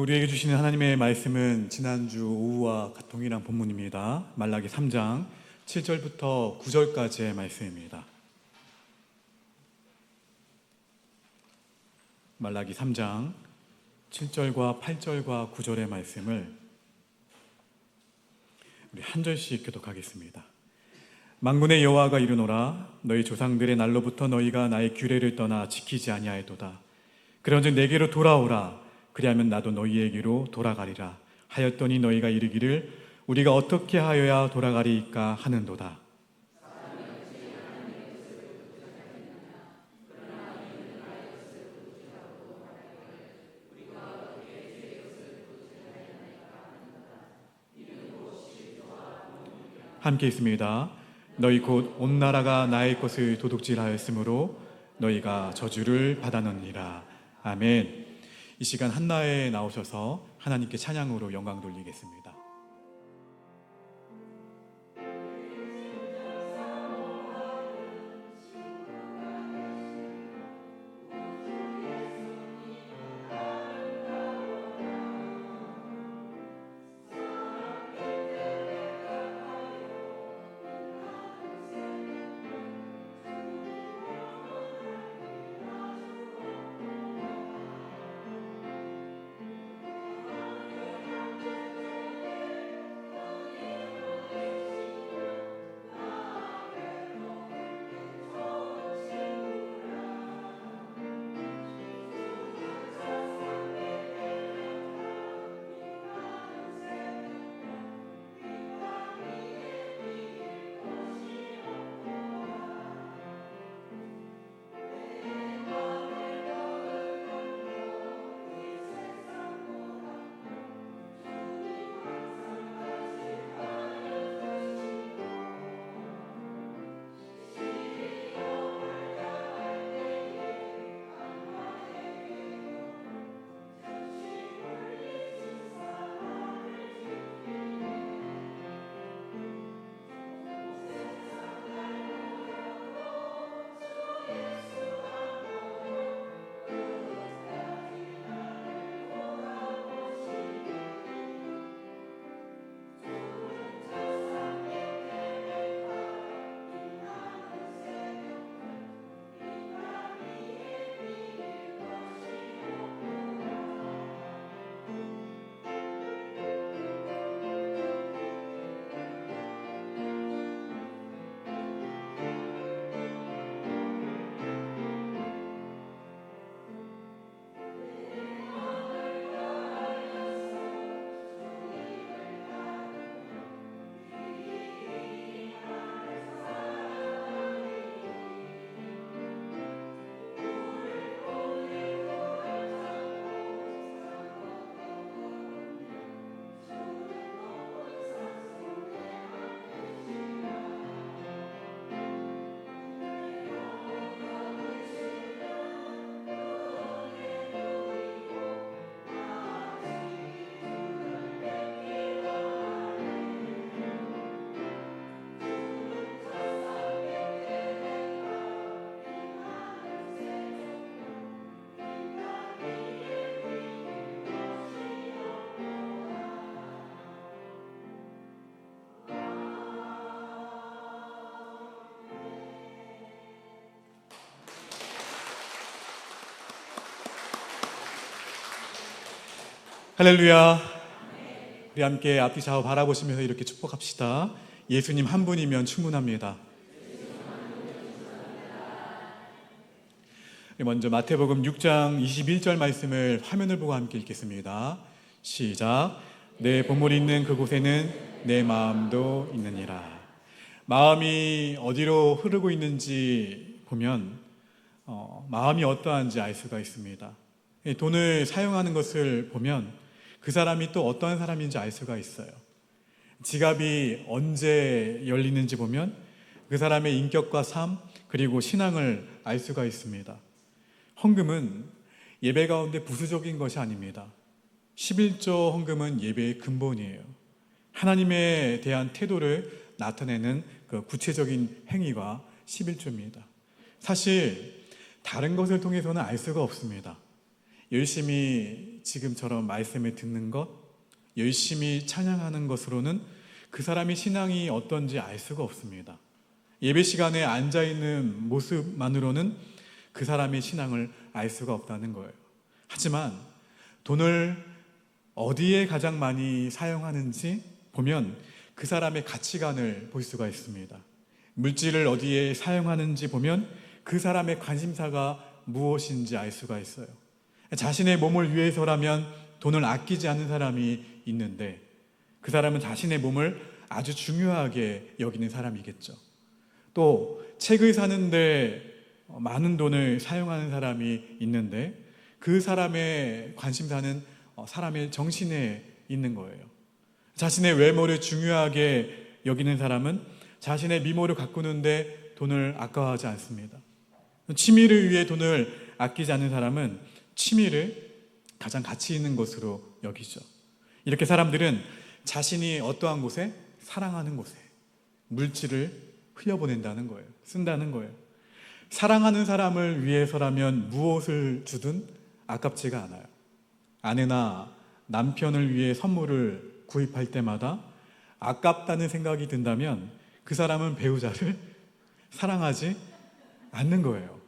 오늘 우리에게 주시는 하나님의 말씀은 지난주 오후와 동일한 본문입니다. 말라기 3장 7절부터 9절까지의 말씀입니다. 말라기 3장 7절과 8절과 9절의 말씀을 우리 한 절씩 교독하겠습니다. 만군의 여호와가 이르노라. 너희 조상들의 날로부터 너희가 나의 규례를 떠나 지키지 아니하였도다. 그런즉 내게로 돌아오라. 그리하면 나도 너희에게로 돌아가리라 하였더니 너희가 이르기를 우리가 어떻게 하여야 돌아가리이까 하는도다. 함께 있습니다. 너희 곧 온 나라가 나의 것을 도둑질하였으므로 너희가 저주를 받았느니라. 아멘. 이 시간 한나에 나오셔서 하나님께 찬양으로 영광 돌리겠습니다. 할렐루야. 우리 함께 앞뒤 좌우 바라보시면서 이렇게 축복합시다. 예수님 한 분이면 충분합니다. 먼저 마태복음 6장 21절 말씀을 화면을 보고 함께 읽겠습니다. 시작. 내 보물이 있는 그곳에는 내 마음도 있느니라. 마음이 어디로 흐르고 있는지 보면 마음이 어떠한지 알 수가 있습니다. 돈을 사용하는 것을 보면 그 사람이 또 어떠한 사람인지 알 수가 있어요. 지갑이 언제 열리는지 보면 그 사람의 인격과 삶 그리고 신앙을 알 수가 있습니다. 헌금은 예배 가운데 부수적인 것이 아닙니다. 11조 헌금은 예배의 근본이에요. 하나님에 대한 태도를 나타내는 그 구체적인 행위가 11조입니다. 사실 다른 것을 통해서는 알 수가 없습니다. 열심히 지금처럼 말씀을 듣는 것, 열심히 찬양하는 것으로는 그 사람의 신앙이 어떤지 알 수가 없습니다. 예배 시간에 앉아있는 모습만으로는 그 사람의 신앙을 알 수가 없다는 거예요. 하지만 돈을 어디에 가장 많이 사용하는지 보면 그 사람의 가치관을 볼 수가 있습니다. 물질을 어디에 사용하는지 보면 그 사람의 관심사가 무엇인지 알 수가 있어요. 자신의 몸을 위해서라면 돈을 아끼지 않는 사람이 있는데 그 사람은 자신의 몸을 아주 중요하게 여기는 사람이겠죠. 또 책을 사는데 많은 돈을 사용하는 사람이 있는데 그 사람의 관심사는 사람의 정신에 있는 거예요. 자신의 외모를 중요하게 여기는 사람은 자신의 미모를 가꾸는데 돈을 아까워하지 않습니다. 취미를 위해 돈을 아끼지 않는 사람은 취미를 가장 가치 있는 것으로 여기죠. 이렇게 사람들은 자신이 어떠한 곳에, 사랑하는 곳에 물질을 흘려보낸다는 거예요. 쓴다는 거예요. 사랑하는 사람을 위해서라면 무엇을 주든 아깝지가 않아요. 아내나 남편을 위해 선물을 구입할 때마다 아깝다는 생각이 든다면 그 사람은 배우자를 사랑하지 않는 거예요.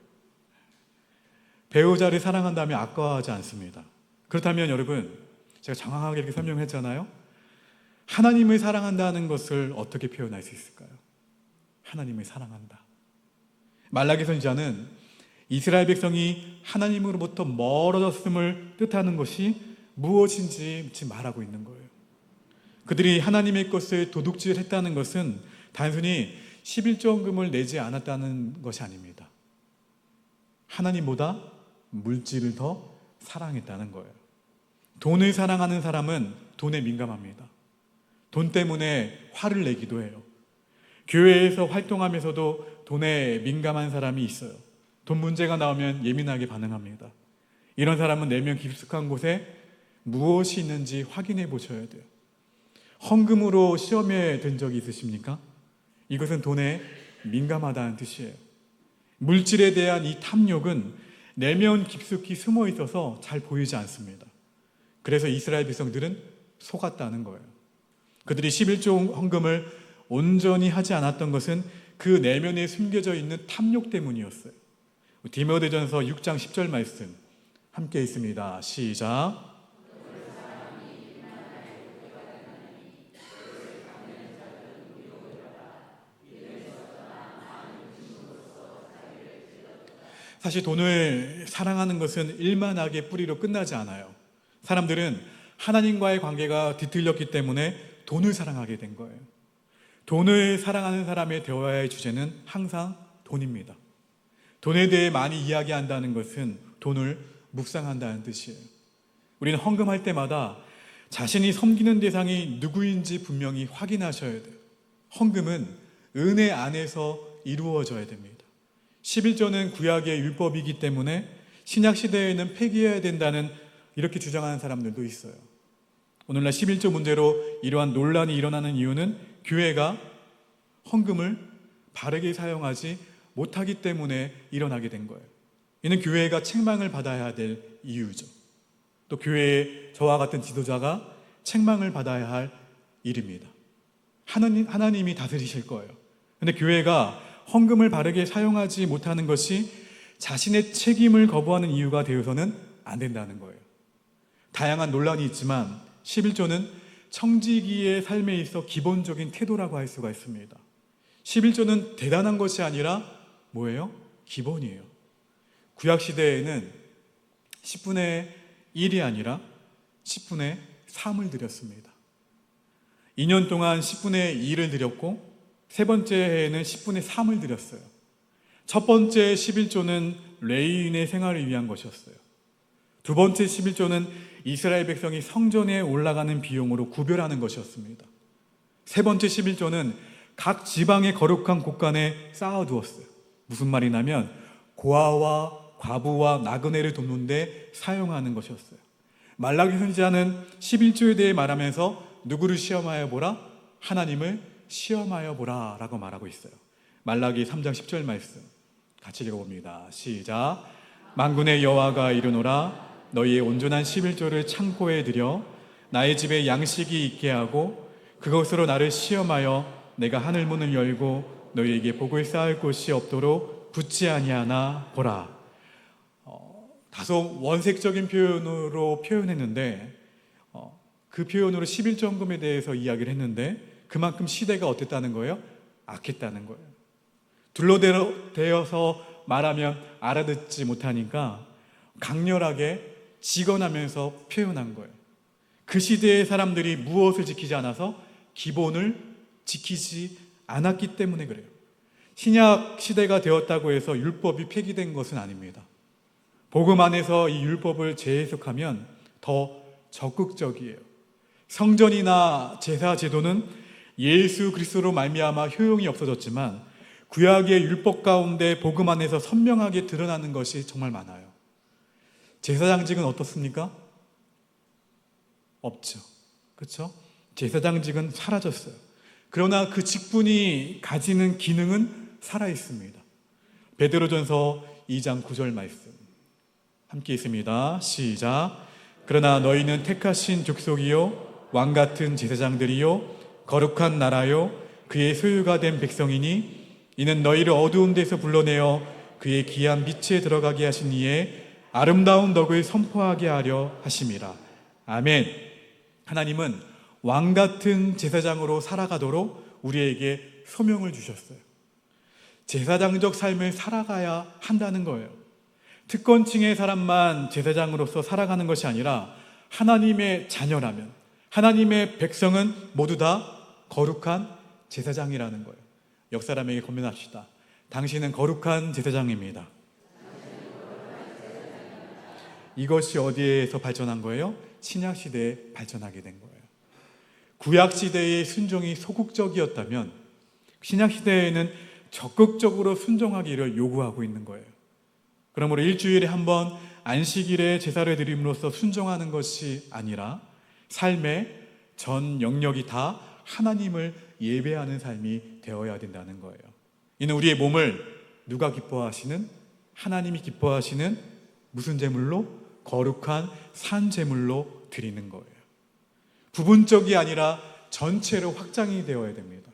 배우자를 사랑한다면 아까워하지 않습니다. 그렇다면 여러분, 제가 장황하게 이렇게 설명했잖아요. 하나님을 사랑한다는 것을 어떻게 표현할 수 있을까요? 하나님을 사랑한다. 말라기 선지자는 이스라엘 백성이 하나님으로부터 멀어졌음을 뜻하는 것이 무엇인지 지금 말하고 있는 거예요. 그들이 하나님의 것을 도둑질했다는 것은 단순히 11조헌금을 내지 않았다는 것이 아닙니다. 하나님보다 물질을 더 사랑했다는 거예요. 돈을 사랑하는 사람은 돈에 민감합니다. 돈 때문에 화를 내기도 해요. 교회에서 활동하면서도 돈에 민감한 사람이 있어요. 돈 문제가 나오면 예민하게 반응합니다. 이런 사람은 내면 깊숙한 곳에 무엇이 있는지 확인해 보셔야 돼요. 헌금으로 시험에 든 적이 있으십니까? 이것은 돈에 민감하다는 뜻이에요. 물질에 대한 이 탐욕은 내면 깊숙이 숨어 있어서 잘 보이지 않습니다. 그래서 이스라엘 백성들은 속았다는 거예요. 그들이 11조 헌금을 온전히 하지 않았던 것은 그 내면에 숨겨져 있는 탐욕 때문이었어요. 디모데전서 6장 10절 말씀 함께 있습니다. 시작. 사실 돈을 사랑하는 것은 일만하게 뿌리로 끝나지 않아요. 사람들은 하나님과의 관계가 뒤틀렸기 때문에 돈을 사랑하게 된 거예요. 돈을 사랑하는 사람의 대화의 주제는 항상 돈입니다. 돈에 대해 많이 이야기한다는 것은 돈을 묵상한다는 뜻이에요. 우리는 헌금할 때마다 자신이 섬기는 대상이 누구인지 분명히 확인하셔야 돼요. 헌금은 은혜 안에서 이루어져야 됩니다. 11조는 구약의 율법이기 때문에 신약 시대에는 폐기해야 된다는 이렇게 주장하는 사람들도 있어요. 오늘날 11조 문제로 이러한 논란이 일어나는 이유는 교회가 헌금을 바르게 사용하지 못하기 때문에 일어나게 된 거예요. 이는 교회가 책망을 받아야 될 이유죠. 또 교회의 저와 같은 지도자가 책망을 받아야 할 일입니다. 하나님이 다스리실 거예요. 그런데 교회가 헌금을 바르게 사용하지 못하는 것이 자신의 책임을 거부하는 이유가 되어서는 안 된다는 거예요. 다양한 논란이 있지만 11조는 청지기의 삶에 있어 기본적인 태도라고 할 수가 있습니다. 11조는 대단한 것이 아니라 뭐예요? 기본이에요. 구약시대에는 10분의 1이 아니라 10분의 3을 드렸습니다. 2년 동안 10분의 2를 드렸고 세 번째 해에는 10분의 3을 드렸어요. 첫 번째 11조는 레위인의 생활을 위한 것이었어요. 두 번째 11조는 이스라엘 백성이 성전에 올라가는 비용으로 구별하는 것이었습니다. 세 번째 11조는 각 지방의 거룩한 곳간에 쌓아두었어요. 무슨 말이냐면 고아와 과부와 나그네를 돕는 데 사용하는 것이었어요. 말라기 선지자는 11조에 대해 말하면서 누구를 시험하여 보라? 하나님을 시험하여 보라 라고 말하고 있어요. 말라기 3장 10절 말씀 같이 읽어봅니다. 시작. 만군의 여호와가 이르노라 너희의 온전한 11조를 창고에 들여 나의 집에 양식이 있게 하고 그것으로 나를 시험하여 내가 하늘 문을 열고 너희에게 복을 쌓을 곳이 없도록 붙지 아니하나 보라. 다소 원색적인 표현으로 표현했는데 그 표현으로 11조헌금에 대해서 이야기를 했는데 그만큼 시대가 어땠다는 거예요? 악했다는 거예요. 둘러대어서 말하면 알아듣지 못하니까 강렬하게 직언하면서 표현한 거예요. 그 시대의 사람들이 무엇을 지키지 않아서? 기본을 지키지 않았기 때문에 그래요. 신약 시대가 되었다고 해서 율법이 폐기된 것은 아닙니다. 복음 안에서 이 율법을 재해석하면 더 적극적이에요. 성전이나 제사 제도는 예수 그리스도로 말미암아 효용이 없어졌지만 구약의 율법 가운데 복음 안에서 선명하게 드러나는 것이 정말 많아요. 제사장직은 어떻습니까? 없죠. 그렇죠? 제사장직은 사라졌어요. 그러나 그 직분이 가지는 기능은 살아 있습니다. 베드로전서 2장 9절 말씀 함께 있습니다. 시작. 그러나 너희는 택하신 족속이요 왕 같은 제사장들이요 거룩한 나라요 그의 소유가 된 백성이니 이는 너희를 어두운 데서 불러내어 그의 귀한 빛에 들어가게 하신 이에 아름다운 덕을 선포하게 하려 하심이라. 아멘. 하나님은 왕 같은 제사장으로 살아가도록 우리에게 소명을 주셨어요. 제사장적 삶을 살아가야 한다는 거예요. 특권층의 사람만 제사장으로서 살아가는 것이 아니라 하나님의 자녀라면, 하나님의 백성은 모두 다 거룩한 제사장이라는 거예요. 옆 사람에게 권면합시다. 당신은 거룩한 제사장입니다. 이것이 어디에서 발전한 거예요? 신약시대에 발전하게 된 거예요. 구약시대의 순종이 소극적이었다면 신약시대에는 적극적으로 순종하기를 요구하고 있는 거예요. 그러므로 일주일에 한 번 안식일에 제사를 드림으로써 순종하는 것이 아니라 삶의 전 영역이 다 하나님을 예배하는 삶이 되어야 된다는 거예요. 이는 우리의 몸을 누가 기뻐하시는? 하나님이 기뻐하시는 무슨 제물로? 거룩한 산 제물로 드리는 거예요. 부분적이 아니라 전체로 확장이 되어야 됩니다.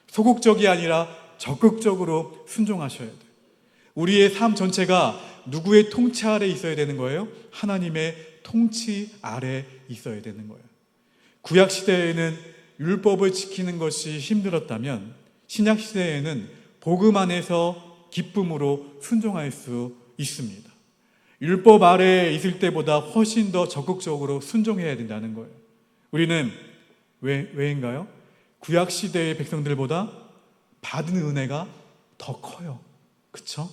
소극적이 아니라 적극적으로 순종하셔야 돼요. 우리의 삶 전체가 누구의 통치 아래 있어야 되는 거예요? 하나님의 통치 아래 있어야 되는 거예요. 구약 시대에는 율법을 지키는 것이 힘들었다면 신약 시대에는 복음 안에서 기쁨으로 순종할 수 있습니다. 율법 아래에 있을 때보다 훨씬 더 적극적으로 순종해야 된다는 거예요. 우리는 왜인가요? 구약 시대의 백성들보다 받은 은혜가 더 커요. 그렇죠?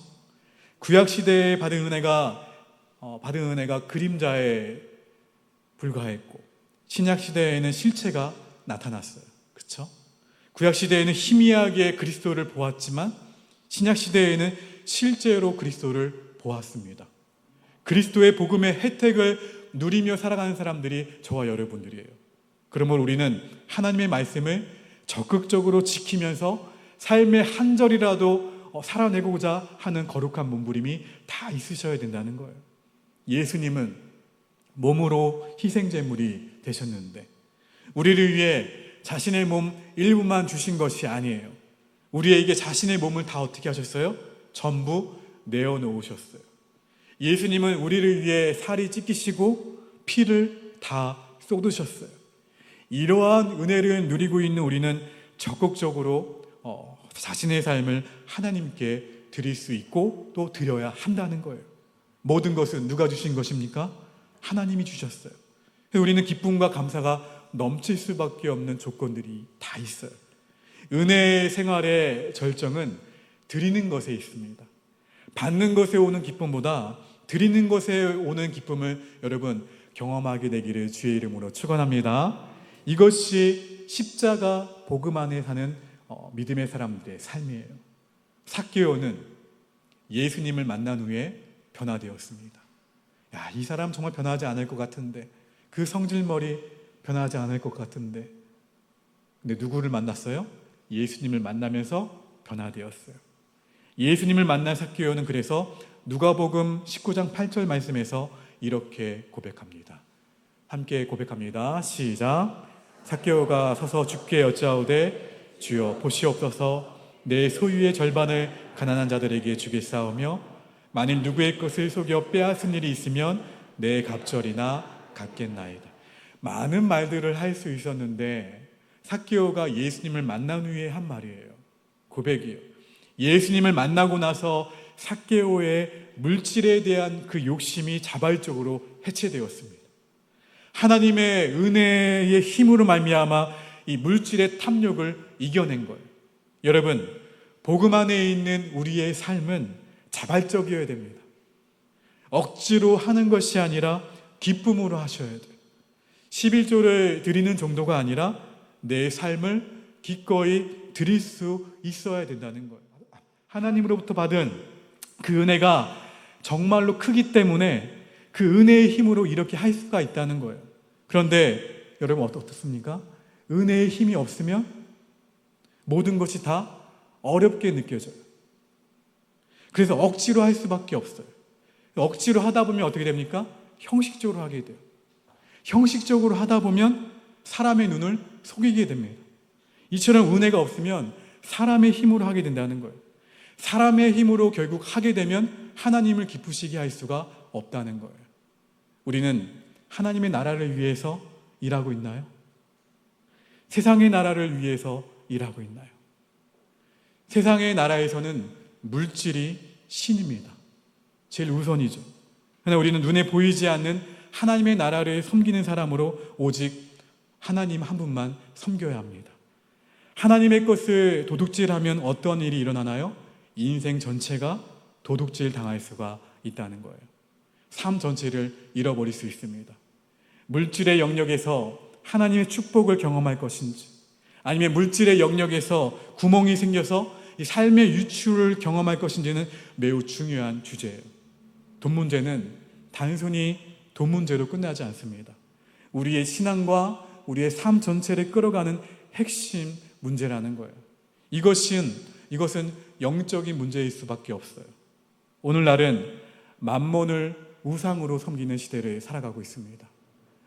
구약 시대에 받은 은혜가 그림자에 불과했고 신약 시대에는 실체가 나타났어요. 그렇죠? 구약 시대에는 희미하게 그리스도를 보았지만 신약 시대에는 실제로 그리스도를 보았습니다. 그리스도의 복음의 혜택을 누리며 살아가는 사람들이 저와 여러분들이에요. 그러므로 우리는 하나님의 말씀을 적극적으로 지키면서 삶의 한 절이라도 살아내고자 하는 거룩한 몸부림이 다 있으셔야 된다는 거예요. 예수님은 몸으로 희생제물이 되셨는데 우리를 위해 자신의 몸 일부만 주신 것이 아니에요. 우리에게 자신의 몸을 다 어떻게 하셨어요? 전부 내어놓으셨어요. 예수님은 우리를 위해 살이 찢기시고 피를 다 쏟으셨어요. 이러한 은혜를 누리고 있는 우리는 적극적으로 자신의 삶을 하나님께 드릴 수 있고 또 드려야 한다는 거예요. 모든 것은 누가 주신 것입니까? 하나님이 주셨어요. 우리는 기쁨과 감사가 넘칠 수밖에 없는 조건들이 다 있어요. 은혜의 생활의 절정은 드리는 것에 있습니다. 받는 것에 오는 기쁨보다 드리는 것에 오는 기쁨을 여러분 경험하게 되기를 주의 이름으로 축원합니다. 이것이 십자가 복음 안에 사는 믿음의 사람들의 삶이에요. 삭개오는 예수님을 만난 후에 변화되었습니다. 야, 이 사람 정말 변하지 않을 것 같은데, 그 성질머리 변하지 않을 것 같은데, 근데 누구를 만났어요? 예수님을 만나면서 변화되었어요. 예수님을 만난 삭개오는 그래서 누가복음 19장 8절 말씀에서 이렇게 고백합니다. 함께 고백합니다. 시작. 삭개오가 서서 주께 여짜오되 주여 보시옵소서 내 소유의 절반을 가난한 자들에게 주겠사오며 만일 누구의 것을 속여 빼앗은 일이 있으면 내 갑절이나 갚겠나이다. 많은 말들을 할 수 있었는데 삭개오가 예수님을 만난 후에 한 말이에요. 고백이에요. 예수님을 만나고 나서 삭개오의 물질에 대한 그 욕심이 자발적으로 해체되었습니다. 하나님의 은혜의 힘으로 말미암아 이 물질의 탐욕을 이겨낸 거예요. 여러분, 복음 안에 있는 우리의 삶은 자발적이어야 됩니다. 억지로 하는 것이 아니라 기쁨으로 하셔야 돼요. 11조를 드리는 정도가 아니라 내 삶을 기꺼이 드릴 수 있어야 된다는 거예요. 하나님으로부터 받은 그 은혜가 정말로 크기 때문에 그 은혜의 힘으로 이렇게 할 수가 있다는 거예요. 그런데 여러분 어떻습니까? 은혜의 힘이 없으면 모든 것이 다 어렵게 느껴져요. 그래서 억지로 할 수밖에 없어요. 억지로 하다 보면 어떻게 됩니까? 형식적으로 하게 돼요. 형식적으로 하다 보면 사람의 눈을 속이게 됩니다. 이처럼 은혜가 없으면 사람의 힘으로 하게 된다는 거예요. 사람의 힘으로 결국 하게 되면 하나님을 기쁘시게 할 수가 없다는 거예요. 우리는 하나님의 나라를 위해서 일하고 있나요? 세상의 나라를 위해서 일하고 있나요? 세상의 나라에서는 물질이 신입니다. 제일 우선이죠. 그러나 우리는 눈에 보이지 않는 하나님의 나라를 섬기는 사람으로 오직 하나님 한 분만 섬겨야 합니다. 하나님의 것을 도둑질하면 어떤 일이 일어나나요? 인생 전체가 도둑질 당할 수가 있다는 거예요. 삶 전체를 잃어버릴 수 있습니다. 물질의 영역에서 하나님의 축복을 경험할 것인지, 아니면 물질의 영역에서 구멍이 생겨서 이 삶의 유출을 경험할 것인지는 매우 중요한 주제예요. 돈 문제는 단순히 돈 문제로 끝나지 않습니다. 우리의 신앙과 우리의 삶 전체를 끌어가는 핵심 문제라는 거예요. 이것은 영적인 문제일 수밖에 없어요. 오늘날은 만몬을 우상으로 섬기는 시대를 살아가고 있습니다.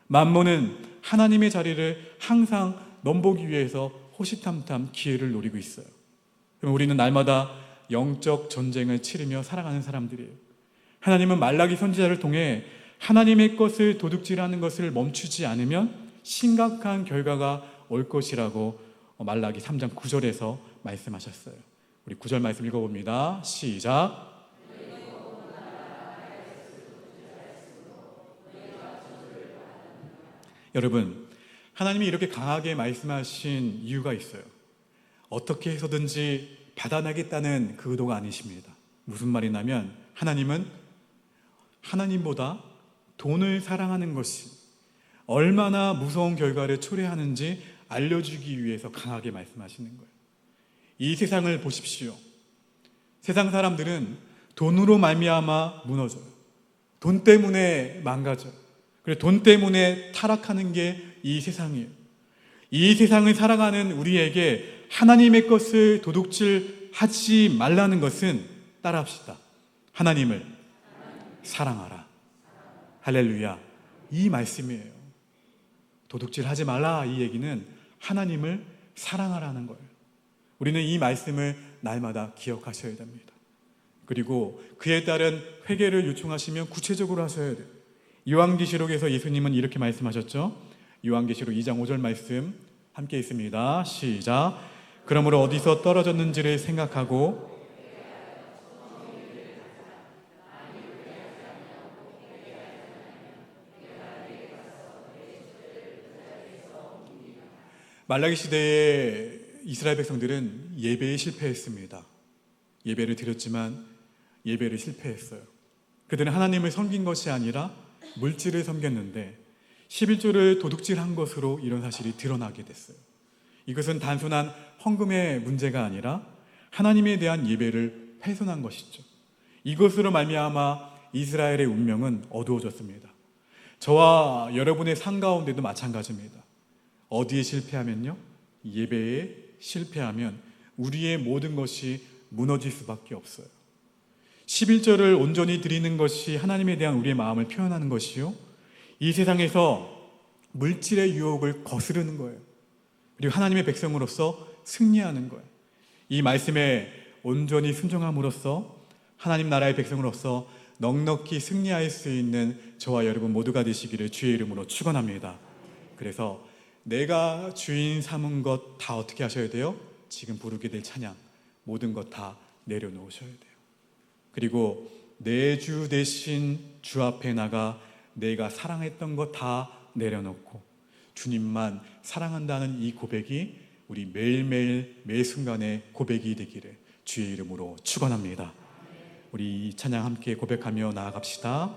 만몬은 하나님의 자리를 항상 넘보기 위해서 호시탐탐 기회를 노리고 있어요. 그럼 우리는 날마다 영적 전쟁을 치르며 살아가는 사람들이에요. 하나님은 말라기 선지자를 통해 하나님의 것을 도둑질하는 것을 멈추지 않으면 심각한 결과가 올 것이라고 말라기 3장 9절에서 말씀하셨어요. 우리 9절 말씀 읽어봅니다. 시작. 여러분, 하나님이 이렇게 강하게 말씀하신 이유가 있어요. 어떻게 해서든지 받아내겠다는 그 의도가 아니십니다. 무슨 말이냐면 하나님은 하나님보다 돈을 사랑하는 것이 얼마나 무서운 결과를 초래하는지 알려주기 위해서 강하게 말씀하시는 거예요. 이 세상을 보십시오. 세상 사람들은 돈으로 말미암아 무너져요. 돈 때문에 망가져요. 그리고 돈 때문에 타락하는 게 이 세상이에요. 이 세상을 살아가는 우리에게 하나님의 것을 도둑질하지 말라는 것은 따라합시다. 하나님을 사랑하라. 할렐루야. 이 말씀이에요. 도둑질하지 말라 이 얘기는 하나님을 사랑하라는 거예요. 우리는 이 말씀을 날마다 기억하셔야 됩니다. 그리고 그에 따른 회개를 요청하시면 구체적으로 하셔야 돼요. 요한계시록에서 예수님은 이렇게 말씀하셨죠. 요한계시록 2장 5절 말씀 함께 있습니다. 시작. 그러므로 어디서 떨어졌는지를 생각하고 말라기 시대에 이스라엘 백성들은 예배에 실패했습니다. 예배를 드렸지만 예배를 실패했어요. 그들은 하나님을 섬긴 것이 아니라 물질을 섬겼는데 11조를 도둑질한 것으로 이런 사실이 드러나게 됐어요. 이것은 단순한 헌금의 문제가 아니라 하나님에 대한 예배를 훼손한 것이죠. 이것으로 말미암아 이스라엘의 운명은 어두워졌습니다. 저와 여러분의 삶 가운데도 마찬가지입니다. 어디에 실패하면요? 예배에 실패하면 우리의 모든 것이 무너질 수밖에 없어요. 11절을 온전히 드리는 것이 하나님에 대한 우리의 마음을 표현하는 것이요, 이 세상에서 물질의 유혹을 거스르는 거예요. 그리고 하나님의 백성으로서 승리하는 거예요. 이 말씀에 온전히 순종함으로써 하나님 나라의 백성으로서 넉넉히 승리할 수 있는 저와 여러분 모두가 되시기를 주의 이름으로 축원합니다. 그래서 내가 주인 삼은 것 다 어떻게 하셔야 돼요? 지금 부르게 될 찬양 모든 것 다 내려놓으셔야 돼요. 그리고 내 주 대신 주 앞에 나가 내가 사랑했던 것 다 내려놓고 주님만 사랑한다는 이 고백이 우리 매일매일 매 순간의 고백이 되기를 주의 이름으로 축원합니다. 우리 이 찬양 함께 고백하며 나아갑시다.